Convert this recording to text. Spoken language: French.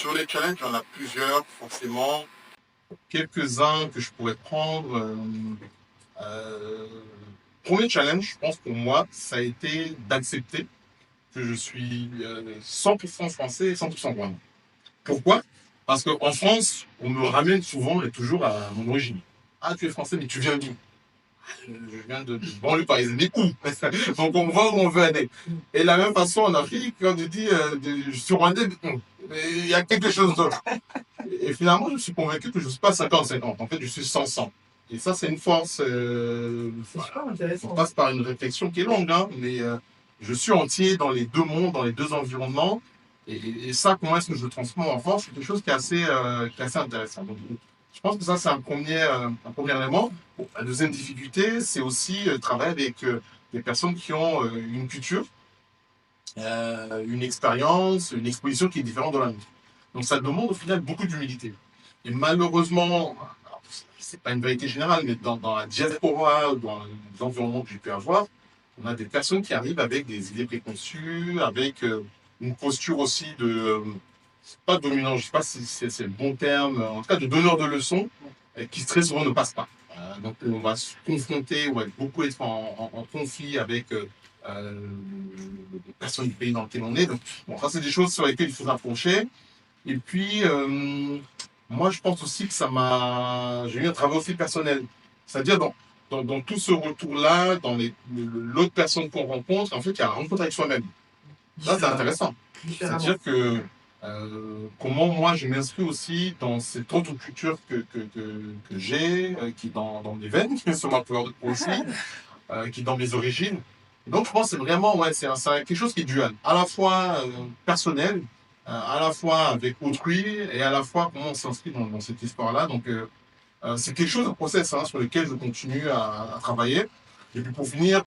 Sur les challenges, il y en a plusieurs, forcément. Quelques-uns que je pourrais prendre. Euh, Premier challenge, je pense pour moi, ça a été d'accepter que je suis 100% français et 100% rwandais. Pourquoi? Parce qu'en France, on me ramène souvent et toujours à mon origine. Ah, tu es français, mais tu viens d'où? Je viens de banlieue parisienne, mais où? Donc on voit où on veut aller. Et de la même façon, en Afrique, quand tu dis je suis rwandais, mais il y a quelque chose d'autre. Et finalement, je suis convaincu que je ne suis pas 50-50. En fait, je suis 100-100. Et ça, c'est une force. C'est super intéressant. On passe par une réflexion qui est longue, hein, mais je suis entier dans les deux mondes, dans les deux environnements. Et ça, comment est-ce que je le transforme en force? C'est quelque chose qui est assez intéressant. Donc, je pense que ça, c'est un premier élément. Bon, la deuxième difficulté, c'est aussi travailler avec des personnes qui ont une culture, une expérience, une exposition qui est différente de la nôtre. Donc ça demande au final beaucoup d'humilité. Et malheureusement, c'est pas une vérité générale, mais dans la diaspora, dans les environnements que j'ai pu avoir, on a des personnes qui arrivent avec des idées préconçues, avec une posture aussi de, pas dominant, je sais pas si c'est le bon terme, en tout cas de donneur de leçons, qui très souvent ne passe pas. Donc on va se confronter, on va beaucoup être en conflit avec les personnes du pays dans lequel on est. Donc bon, ça c'est des choses sur lesquelles il faut s'approcher. Et puis, moi, je pense aussi que j'ai eu un travail aussi personnel. C'est-à-dire, dans tout ce retour-là, dans l'autre personne qu'on rencontre, en fait, il y a la rencontre avec soi-même. Ça, c'est intéressant. Différemment. C'est-à-dire que comment moi, je m'inscris aussi dans cette autre culture que j'ai, qui est dans mes veines, qui est sur ma couleur de peau aussi, qui est dans mes origines. Donc, je pense que c'est vraiment, ouais, c'est quelque chose qui est dual. À la fois personnel, à la fois avec autrui, et à la fois comment on s'inscrit dans cette histoire-là. Donc, c'est quelque chose, un process hein, sur lequel je continue à travailler. Et puis, pour finir,